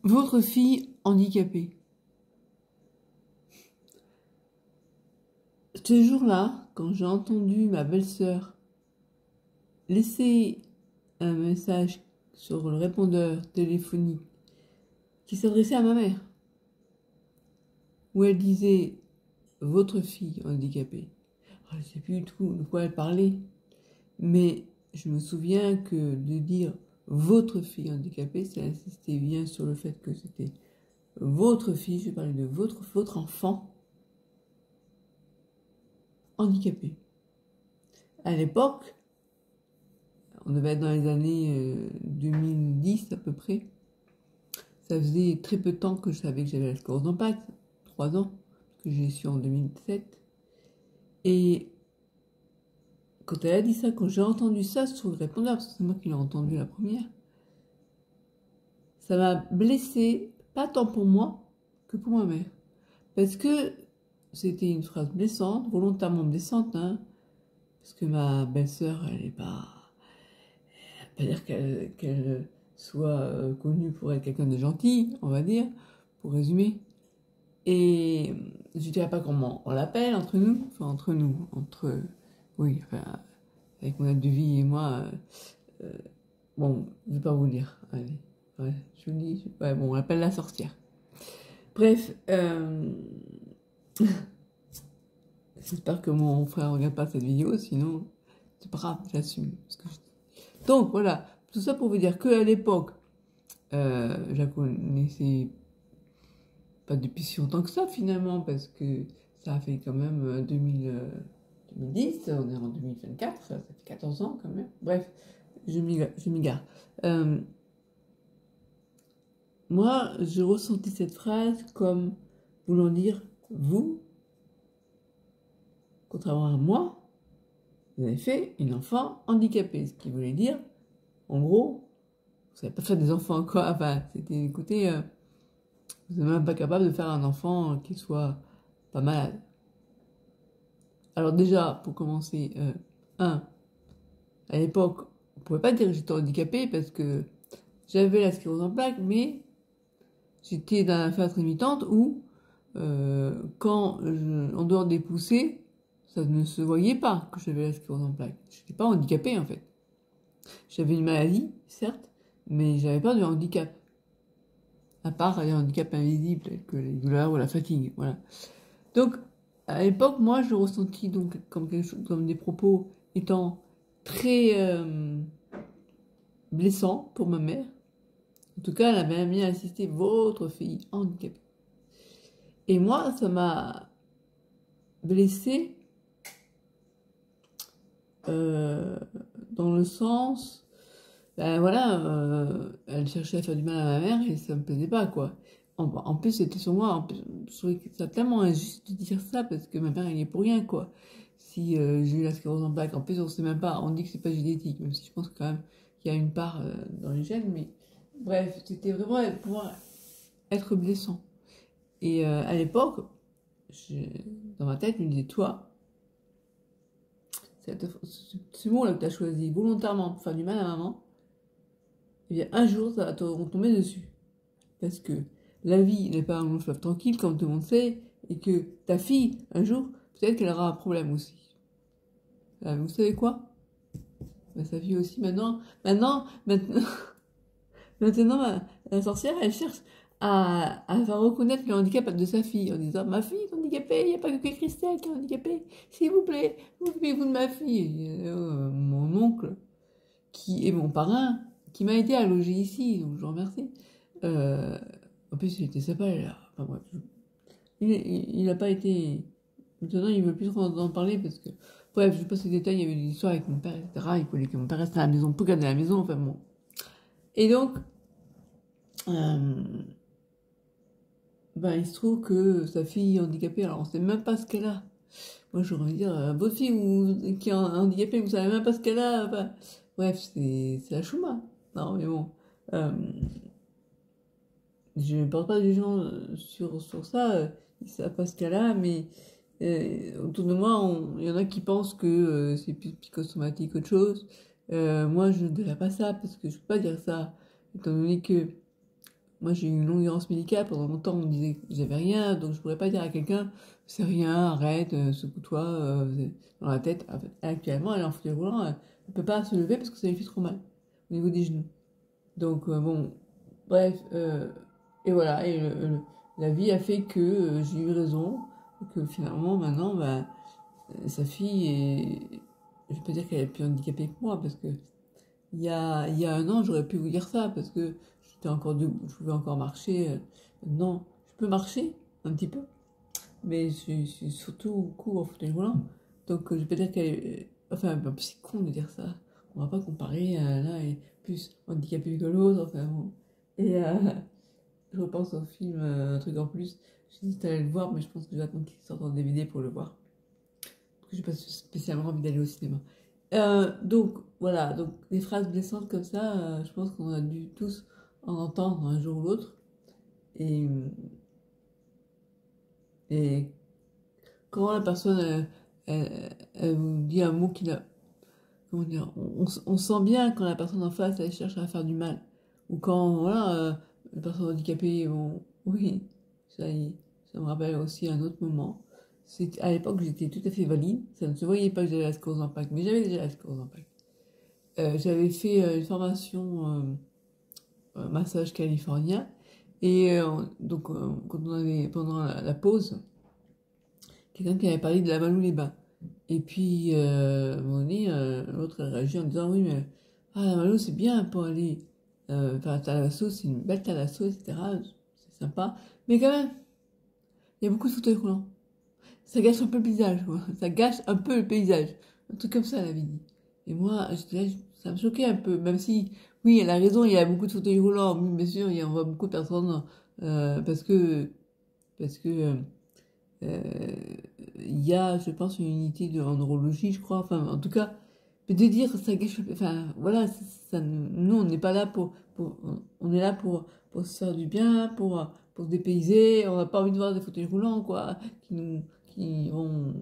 Votre fille handicapée. Ce jour-là, quand j'ai entendu ma belle-sœur laisser un message sur le répondeur téléphonique qui s'adressait à ma mère, où elle disait « votre fille handicapée ». Je ne sais plus du tout de quoi elle parlait, mais je me souviens que de dire « votre fille handicapée », ça insistait bien sur le fait que c'était « votre fille », je parlais de votre enfant handicapé. À l'époque, on devait être dans les années 2010 à peu près. Ça faisait très peu de temps que je savais que j'avais la sclérose en plaques, 3 ans, que j'ai su en 2007. Et quand elle a dit ça, quand j'ai entendu ça sur le répondeur, parce que c'est moi qui l'ai entendu la première, ça m'a blessée, pas tant pour moi que pour ma mère. Parce que c'était une phrase blessante, volontairement blessante, hein, parce que ma belle-sœur, elle n'est pas... pas dire qu'elle soit connue pour être quelqu'un de gentil, on va dire, pour résumer. Et je ne dirais pas comment on l'appelle entre nous, enfin entre, oui, enfin, avec mon aide de vie et moi, bon, je ne vais pas vous dire, allez, ouais, je vous dis, ouais, bon, on l'appelle la sorcière. Bref, j'espère que mon frère ne regarde pas cette vidéo, sinon, c'est pas grave, j'assume ce que je dis. Donc, voilà, tout ça pour vous dire qu'à l'époque, je la connaissais pas depuis si longtemps que ça finalement, parce que ça a fait quand même 2010, on est en 2024, ça fait 14 ans quand même. Bref, je m'égare. Moi, j'ai ressenti cette phrase comme voulant dire « vous, contrairement à moi, vous avez fait une enfant handicapée », ce qui voulait dire, en gros, vous savez pas faire des enfants quoi, enfin, c'était, écoutez, vous n'êtes même pas capable de faire un enfant qui soit pas malade. Alors déjà, pour commencer, à l'époque, on ne pouvait pas dire que j'étais handicapée parce que j'avais la sclérose en plaques, mais j'étais dans la phase limitante où, en dehors des poussées, ça ne se voyait pas que j'avais la sclérose en plaques. Je n'étais pas handicapée en fait. J'avais une maladie, certes, mais j'avais pas de handicap. À part les handicaps invisibles, tels que les douleurs ou la fatigue, voilà. Donc, à l'époque, moi, je ressentis donc comme quelque chose, comme des propos étant très blessants pour ma mère. En tout cas, elle avait bien insisté, votre fille handicapée. Et moi, ça m'a blessée dans le sens, ben voilà, elle cherchait à faire du mal à ma mère et ça me plaisait pas, quoi. En plus, c'était sur moi. En plus, je trouvais que c'est tellement injuste de dire ça parce que ma mère, elle y est pour rien, quoi. Si j'ai eu la sclérose en plaques, en plus, on sait même pas. On dit que c'est pas génétique, même si je pense quand même qu'il y a une part dans les gènes, mais bref, c'était vraiment pouvoir être blessant. Et à l'époque, dans ma tête, je me disais, toi, ce mot-là que tu as choisi volontairement pour faire du mal à maman, eh bien, un jour, ça va te retomber dessus. Parce que la vie n'est pas un long fleuve tranquille, comme tout le monde sait, et que ta fille, un jour, peut-être qu'elle aura un problème aussi. Vous savez quoi? Ben, sa fille aussi, maintenant, la sorcière, elle cherche à faire reconnaître le handicap de sa fille, en disant, ma fille est handicapée, il n'y a pas que Christelle qui est handicapée, s'il vous plaît, occupez-vous de ma fille. Et, mon oncle, qui est mon parrain, qui m'a aidé à loger ici, donc je le remercie. En plus, il était sympa, là. Enfin bref, il n'a pas été... Maintenant, il ne veut plus trop en parler parce que... Bref, je passe les détails, il y avait des histoires avec mon père, etc. Il voulait que mon père reste à la maison, pour garder la maison, enfin bon. Et donc, il se trouve que sa fille est handicapée, alors on ne sait même pas ce qu'elle a. Moi, j'aurais envie de dire, votre fille qui est handicapée, vous ne savez même pas ce qu'elle a. Enfin, bref, c'est la chouma. Non, mais bon. Je ne porte pas de jugement sur ça, ils ne savent pas ce qu'elle a, mais autour de moi, il y en a qui pensent que c'est plus psychosomatique qu'autre chose. Moi, je ne dirais pas ça, parce que je ne peux pas dire ça, étant donné que moi j'ai eu une longue errance médicale, pendant longtemps on me disait que j'avais rien, donc je pourrais pas dire à quelqu'un, c'est rien, arrête, secoue-toi dans la tête. En fait, actuellement, elle est en fauteuil roulant, elle peut pas se lever parce que ça lui fait trop mal au niveau des genoux. Donc bon, bref, et voilà, et la vie a fait que j'ai eu raison, que finalement maintenant, bah, sa fille est, je peux dire qu'elle est plus handicapée que moi, parce que il y a un an, j'aurais pu vous dire ça, parce que j'étais encore debout, je pouvais encore marcher. Non, je peux marcher un petit peu, mais je suis surtout court en fauteuil roulant. Donc je peux dire qu'elle est... Enfin, c'est con de dire ça. On va pas comparer, l'un est plus handicapé que l'autre, enfin bon. Et je repense au film Un truc en plus. J'ai dit d'aller le voir, mais je pense que j'attends qu'il sorte en DVD pour le voir. Parce que j'ai pas spécialement envie d'aller au cinéma. Donc voilà, donc des phrases blessantes comme ça, je pense qu'on a dû tous en entendre un jour ou l'autre. Et, et quand la personne elle vous dit un mot qui n'a... Comment dire, on sent bien quand la personne en face elle cherche à faire du mal. Ou quand voilà, les personnes handicapées vont... Oui, ça me rappelle aussi un autre moment. C'est à l'époque j'étais tout à fait valide, ça ne se voyait pas que j'avais la sclérose en plaques, mais j'avais déjà la sclérose en plaques. J'avais fait une formation massage californien et donc quand on avait pendant la pause, quelqu'un qui avait parlé de la Malou-les-Bains. Et puis à un moment donné, l'autre a réagi en disant oui mais la Malou c'est bien pour aller faire la thalasso, c'est une belle thalasso, etc. C'est sympa, mais quand même il y a beaucoup de fauteuils roulants. Ça gâche un peu le paysage, quoi. Ça gâche un peu le paysage. Un truc comme ça, elle avait dit. Et moi, j'étais là, ça me choquait un peu, même si, oui, elle a raison, il y a beaucoup de fauteuils roulants, oui, bien sûr, on voit beaucoup de personnes, parce que, euh, il y a, je pense, une unité en neurologie, je crois, enfin, en tout cas, mais de dire, ça gâche, enfin, voilà, ça, nous, on n'est pas là on est là pour se faire du bien, pour se dépayser, on n'a pas envie de voir des fauteuils roulants, quoi, qui vont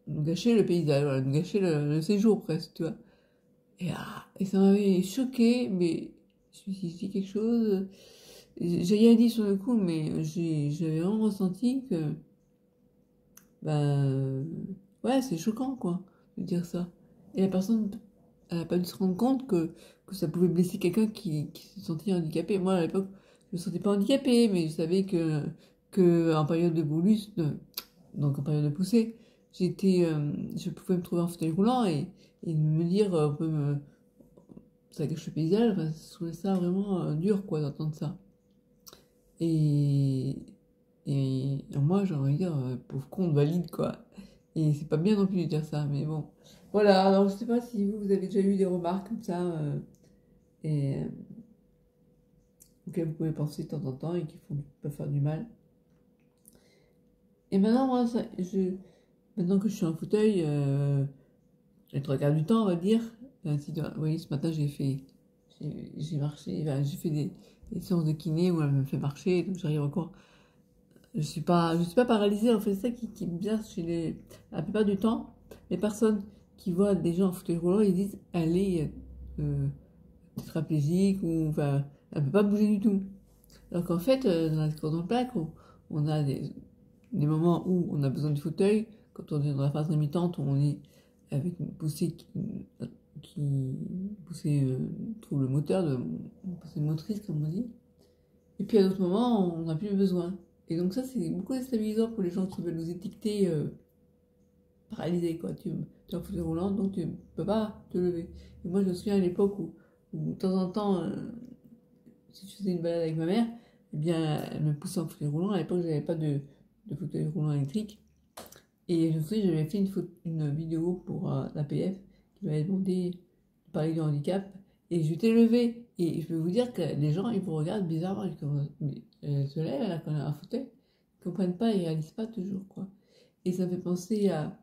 nous gâcher le paysage, voilà, nous gâcher le séjour presque, tu vois. Et ça m'avait choqué, mais je me suis dit quelque chose. J'ai rien dit sur le coup, mais j'avais vraiment ressenti que, ben, ouais, c'est choquant, quoi, de dire ça. Et la personne, elle n'a pas dû se rendre compte que ça pouvait blesser quelqu'un qui se sentait handicapé. Moi, à l'époque, je me sentais pas handicapée, mais je savais que en période de bolus, donc en période de poussée, je pouvais me trouver en fauteuil roulant et me dire, ça gâche le paysage, enfin, je trouvais ça vraiment dur, quoi, d'entendre ça. Et, et moi, j'ai envie de dire, pauvre con, valide, quoi. Et c'est pas bien non plus de dire ça, mais bon. Voilà, alors je sais pas si vous avez déjà eu des remarques comme ça, et auxquelles vous pouvez penser de temps en temps et qui peuvent faire du mal. Et maintenant, moi, maintenant que je suis en fauteuil, les trois quarts du temps, on va dire, vous voyez, ce matin, j'ai marché, enfin, j'ai fait des séances de kiné où elle me fait marcher, donc j'arrive encore. Je suis pas paralysée, en fait, c'est ça qui est bien la plupart du temps, les personnes qui voient des gens en fauteuil roulant, ils disent, elle est tétraplégique, ou, enfin, elle peut pas bouger du tout. Alors qu'en fait, dans la sclérose en plaques, on a des moments où on a besoin du fauteuil, quand on est dans la phase rémitante, on est avec une poussée poussée trouble moteur, une poussée motrice, comme on dit. Et puis à d'autres moments, on n'a plus besoin. Et donc ça, c'est beaucoup déstabilisant pour les gens qui veulent nous étiqueter paralysés, quoi. Tu es en fauteuil roulant, donc tu ne peux pas te lever. Et moi, je me souviens à l'époque où de temps en temps, si je faisais une balade avec ma mère, eh bien, elle me poussait en fauteuil roulant. À l'époque, je n'avais pas de fauteuil roulant électrique. Et je me souviens, j'avais fait une vidéo pour l'APF qui m'avait demandé de parler du handicap. Et je t'ai levé. Et je peux vous dire que les gens, ils vous regardent bizarrement. Elle se lève, elle a quand même un fauteuil. Ils ne comprennent pas, ils ne réalisent pas toujours, quoi. Et ça me fait penser à...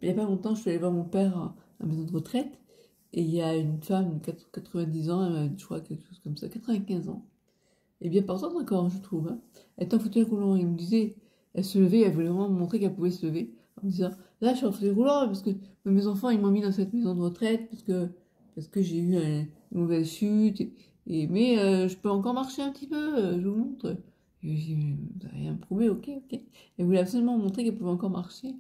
Il n'y a pas longtemps, je suis allée voir mon père à la maison de retraite. Et il y a une femme de 90 ans, je crois quelque chose comme ça, 95 ans. Et bien portante encore, je trouve. Hein. Elle est en fauteuil roulant. Il me disait, elle se levait, elle voulait vraiment me montrer qu'elle pouvait se lever. En me disant, là, je suis en fauteuil roulant parce que mes enfants, ils m'ont mis dans cette maison de retraite parce que j'ai eu une mauvaise chute. Mais je peux encore marcher un petit peu, je vous montre. Et j'ai dit, vous n'avez rien prouvé, ok, ok. Elle voulait absolument montrer qu'elle pouvait encore marcher.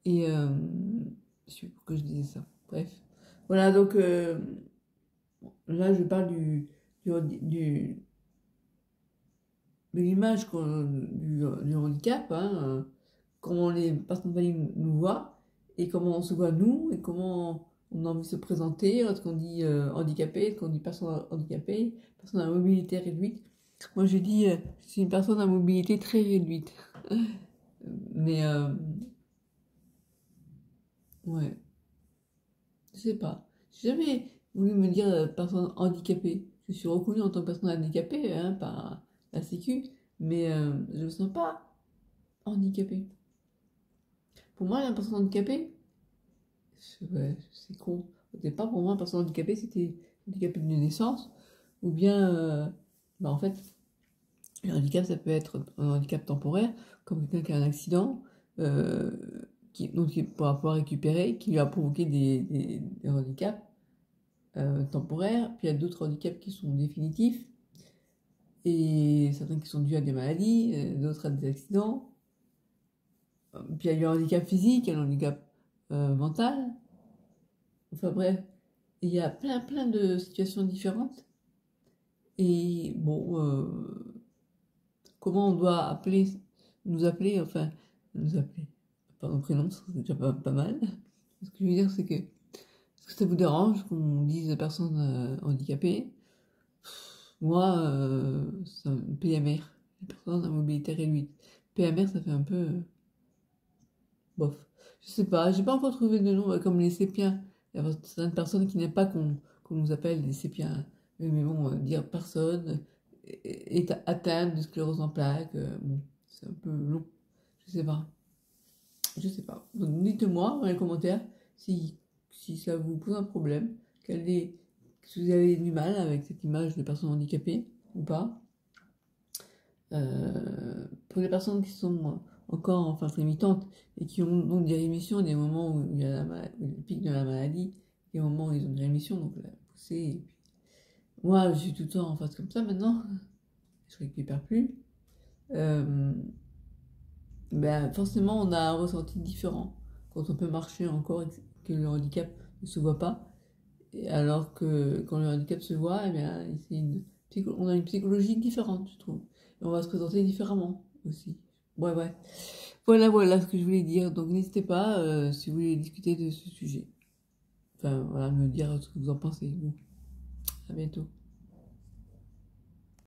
Et je sais pas pourquoi je disais ça. Bref. Voilà, donc là, je parle du de l'image du handicap, hein, comment les personnes valides nous voient, et comment on se voit nous, et comment on a envie de se présenter, lorsqu'on dit handicapé, lorsqu'on dit personne handicapée, personne à mobilité réduite. Moi, je dis, je suis une personne à mobilité très réduite. Mais, ouais, je sais pas. J'ai jamais voulu me dire personne handicapée. Je suis reconnue en tant que personne handicapée, hein, par la Sécu, mais je ne me sens pas handicapée. Pour moi, la personne handicapée, ouais, c'est con. Au départ, pour moi, une personne handicapée, c'était handicapé de naissance, ou bien, bah, en fait, le handicap, ça peut être un handicap temporaire, comme quelqu'un qui a un accident, euh, donc il pourra pouvoir récupérer, qui lui a provoqué des handicaps temporaires, puis il y a d'autres handicaps qui sont définitifs, et certains qui sont dus à des maladies, d'autres à des accidents, puis il y a le handicap physique, il y a le handicap mental, enfin bref, il y a plein de situations différentes. Et bon, comment on doit enfin, nous appeler par nos prénoms, c'est déjà pas mal. Ce que je veux dire, c'est que, est-ce que ça vous dérange qu'on dise personne handicapée? Moi, c'est un PMR, personne à mobilité réduite. PMR, ça fait un peu, bof. Je sais pas, j'ai pas encore trouvé de nom, comme les sépiens. Il y a certaines personnes qui n'aiment pas qu'on nous appelle des sépiens. Mais bon, dire personne est atteinte de sclérose en plaques, bon, c'est un peu long. Je sais pas. Je sais pas. Donc dites-moi dans les commentaires si ça vous pose un problème, si vous avez du mal avec cette image de personne handicapée ou pas. Pour les personnes qui sont encore en phase limitante et qui ont donc des rémissions, des moments où il y a le pic de la maladie, des moments où ils ont des rémissions, donc la poussée. Et puis... Moi, je suis tout le temps en phase comme ça maintenant, je récupère plus. Euh, ben, forcément, on a un ressenti différent quand on peut marcher encore et que le handicap ne se voit pas. Et alors que quand le handicap se voit, eh bien, on a une psychologie différente, je trouve. Et on va se présenter différemment aussi. Ouais. Voilà ce que je voulais dire. Donc n'hésitez pas si vous voulez discuter de ce sujet. Enfin, voilà, me dire ce que vous en pensez. Bon, à bientôt.